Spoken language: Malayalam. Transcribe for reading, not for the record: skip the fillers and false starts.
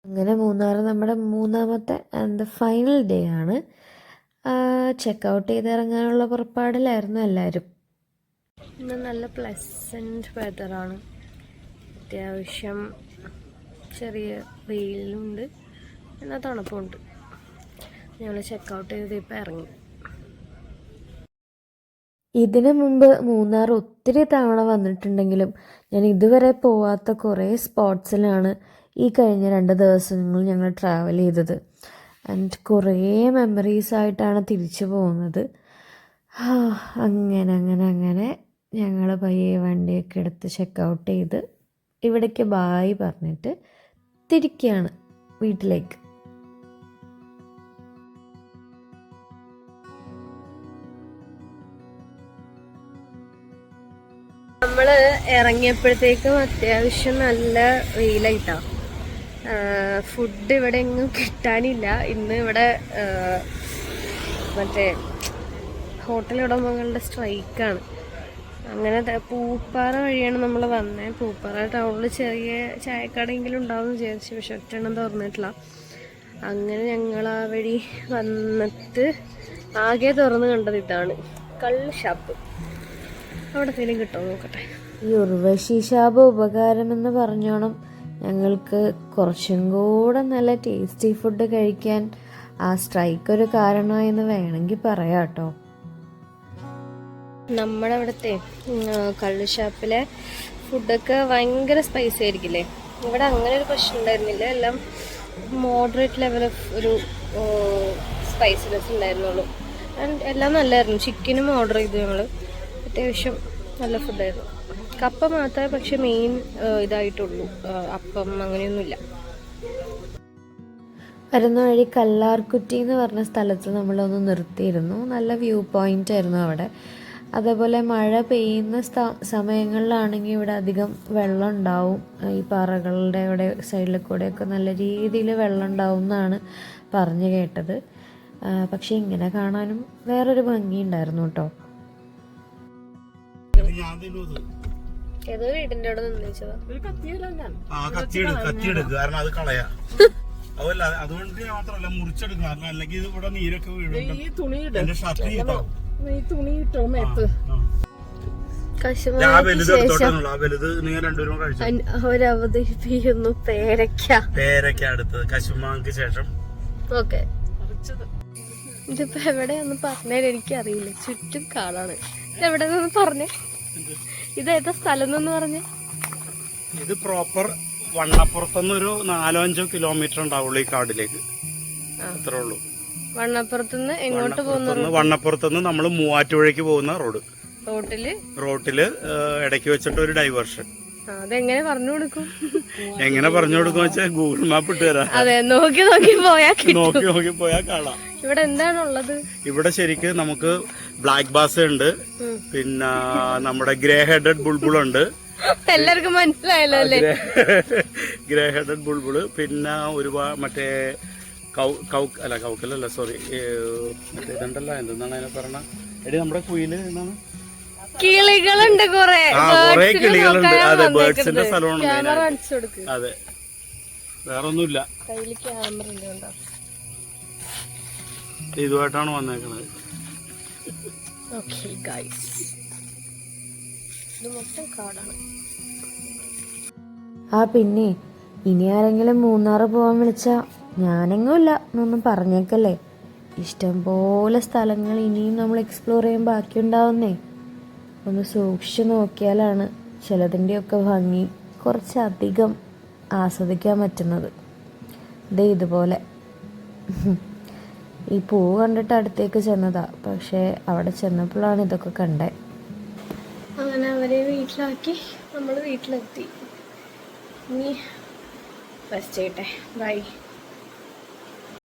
അങ്ങനെ മൂന്നാർ നമ്മുടെ മൂന്നാമത്തെ ആൻഡ് ഫൈനൽ ഡേ ആണ്. ചെക്കൗട്ട് ചെയ്തിറങ്ങാനുള്ള പുറപ്പാടിലായിരുന്നു എല്ലാവരും. ഇന്ന് നല്ല പ്ലസൻറ്റ് വെതറാണ്. അത്യാവശ്യം ചെറിയ വെയിലുണ്ട്, എന്നാൽ തണുപ്പുണ്ട്. ഞങ്ങൾ ചെക്കൗട്ട് ചെയ്ത് ഇപ്പം ഇറങ്ങി. ഇതിനു മുമ്പ് മൂന്നാർ ഒത്തിരി തവണ വന്നിട്ടുണ്ടെങ്കിലും ഞാൻ ഇതുവരെ പോവാത്ത കുറേ സ്പോട്ട്സിലാണ് ഈ കഴിഞ്ഞ 2 ദിവസങ്ങൾ ഞങ്ങൾ ട്രാവൽ ചെയ്തത്. ആൻഡ് കുറേ മെമ്മറീസായിട്ടാണ് തിരിച്ചു പോകുന്നത്. അങ്ങനെ ഞങ്ങൾ പയ്യെ വണ്ടിയൊക്കെ എടുത്ത് ചെക്കൗട്ട് ചെയ്ത് ഇവിടേക്ക് ബായ് പറഞ്ഞിട്ട് തിരിക്കുകയാണ് വീട്ടിലേക്ക്. നമ്മൾ ഇറങ്ങിയപ്പോഴത്തേക്കും അത്യാവശ്യം നല്ല വെയിലായിട്ടാ. ഫുഡ് ഇവിടെ എങ്ങും കിട്ടാനില്ല. ഇന്ന് ഇവിടെ മറ്റേ ഹോട്ടൽ ഉടമകളുടെ സ്ട്രൈക്കാണ്. അങ്ങനെ പൂപ്പാറ വഴിയാണ് നമ്മൾ വന്നത്. പൂപ്പാറ ടൗണിൽ ചെറിയ ചായക്കടയെങ്കിലും ഉണ്ടാവും വിചാരിച്ചു, പക്ഷെ ഒറ്റെണ്ണം തുറന്നിട്ടില്ല. അങ്ങനെ ഞങ്ങൾ ആ വഴി വന്നിട്ട് ആകെ തുറന്ന് കണ്ടത് ഇതാണ് കള്ള് ഷാപ്പ്. അവിടെ എന്തെങ്കിലും കിട്ടുമോ നോക്കട്ടെ. ഈ ഉർവശി ഷാപ്പ് ഉപകാരമെന്ന് പറഞ്ഞോണം ഞങ്ങൾക്ക് കുറച്ചും കൂടെ നല്ല ടേസ്റ്റി ഫുഡ് കഴിക്കാൻ ആ സ്ട്രൈക്ക് ഒരു കാരണമായെന്ന് വേണമെങ്കിൽ പറയാം കേട്ടോ. നമ്മുടെ അവിടുത്തെ കള്ള് ഷാപ്പിലെ ഫുഡൊക്കെ ഭയങ്കര സ്പൈസി ആയിരിക്കില്ലേ. ഇവിടെ അങ്ങനെ ഒരു പ്രശ്നം ഉണ്ടായിരുന്നില്ല. എല്ലാം മോഡറേറ്റ് ലെവൽ ഓഫ് ഒരു സ്പൈസിനെസ് ഉണ്ടായിരുന്നുള്ളൂ. ആൻഡ് എല്ലാം നല്ലതായിരുന്നു. ചിക്കനും ഓർഡർ ചെയ്തു ഞങ്ങൾ. അത്യാവശ്യം നല്ല ഫുഡായിരുന്നു. കപ്പ മാത്രമേ പക്ഷെ മെയിൻ ഇതായിട്ടുള്ളൂ, അപ്പം അങ്ങനെയൊന്നുമില്ല. വരുന്ന വഴി കല്ലാർകുറ്റി എന്ന് പറഞ്ഞ സ്ഥലത്ത് നമ്മളൊന്ന് നിർത്തിയിരുന്നു. നല്ല വ്യൂ പോയിന്റ് ആയിരുന്നു അവിടെ. അതേപോലെ മഴ പെയ്യുന്ന സമയങ്ങളിലാണെങ്കിൽ ഇവിടെ അധികം വെള്ളം ഉണ്ടാവും. ഈ പാറകളുടെ ഇവിടെ സൈഡിൽ കൂടെയൊക്കെ നല്ല രീതിയിൽ വെള്ളം ഉണ്ടാവും എന്നാണ് പറഞ്ഞു കേട്ടത്. പക്ഷെ ഇങ്ങനെ കാണാനും വേറൊരു ഭംഗി ഉണ്ടായിരുന്നു കേട്ടോ. ഏതോ വീടിന്റെ അവിടെ അതുകൊണ്ട് മാത്രമല്ല മുറിച്ചെടുക്കുക, അല്ലെങ്കിൽ ഇവിടെ നീരൊക്കെ അവതരിപ്പിക്കുന്നു പേരക്ക അടുത്തത് കശുമാങ്ക് ശേഷം. ഓക്കെ, ഇതിപ്പോ എവിടെയൊന്നും പറഞ്ഞാൽ എനിക്കറിയില്ല. ചുറ്റും കാടാണ്. ഇതെവിടെ നിന്ന് പറഞ്ഞേ? ഇതേതാ സ്ഥലം എന്ന് പറഞ്ഞേ? ഇത് പ്രോപ്പർ വണ്ണപ്പുറത്തുനിന്ന് ഒരു 4-5 കിലോമീറ്റർ ഉണ്ടാവുള്ളൂ ഈ കാടിലേക്ക്. അത്രേ ഉള്ളൂ. വണ്ണപ്പുറത്തുനിന്ന് എങ്ങോട്ട് പോകുന്ന? വണ്ണപ്പുറത്തുനിന്ന് നമ്മൾ മൂവാറ്റുപുഴയ്ക്ക് പോകുന്ന റോട്ടില് ഇടയ്ക്ക് വെച്ചിട്ട് ഒരു ഡൈവേർഷൻ. അതെങ്ങനെ പറഞ്ഞു കൊടുക്കും? എങ്ങനെ പറഞ്ഞു കൊടുക്കും വെച്ചാൽ ഗൂഗിൾ മാപ്പ് ഇട്ട് തരാം. അതെ, നോക്കി പോയാൽ കാണാം. ഇവിടെ എന്താണുള്ളത്? ഇവിടെ ശരിക്കും നമുക്ക് ബ്ലാക്ക് ബാസ് ഉണ്ട്, പിന്നെ നമ്മുടെ ഗ്രേ ഹെഡഡ് ബുൾബുൾ ഉണ്ട്. എല്ലാവർക്കും മനസ്സിലായല്ലോ അല്ലേ? ഗ്രേ ഹെഡഡ് ബുൾബുള്, പിന്നെ ഒരുപാട് മറ്റേ കൗക്കലല്ല സോറി മറ്റേ ഇതുണ്ടല്ലോ, എന്തെന്നാണ് അതിനെ പറഞ്ഞ എടി നമ്മുടെ കുയില് എന്താണ്, കിളികളുണ്ട്. കൊറേ കിളികളുണ്ട്. അതെ, ബേർഡ്സിന്റെ സ്ഥലമാണ്. അതെ, വേറൊന്നുമില്ല. ഇതുമായിട്ടാണ് വന്നേക്കുന്നത്. പിന്നെ ഇനി ആരെങ്കിലും മൂന്നാറ് പോകാൻ വിളിച്ചാ ഞാനെങ്ങുമില്ല എന്നൊന്നും പറഞ്ഞേക്കല്ലേ. ഇഷ്ടംപോലെ സ്ഥലങ്ങൾ ഇനിയും നമ്മൾ എക്സ്പ്ലോർ ചെയ്യാൻ ബാക്കിയുണ്ടാവുന്നേ. ഒന്ന് സൂക്ഷിച്ചു നോക്കിയാലാണ് ചിലതിൻ്റെയൊക്കെ ഭംഗി കുറച്ചധികം ആസ്വദിക്കാൻ പറ്റുന്നത്. ഇതുപോലെ ഈ പൂവ് കണ്ടിട്ട് അടുത്തേക്ക് ചെന്നതാ, പക്ഷേ അവിടെ ചെന്നപ്പോഴാണ് ഇതൊക്കെ കണ്ടേ. അങ്ങനെ അവരെ വീട്ടിലാക്കി നമ്മൾ വീട്ടിലെത്തി. ഇനി റെസ്റ്റ് ചെയ്യട്ടെ. ബൈ.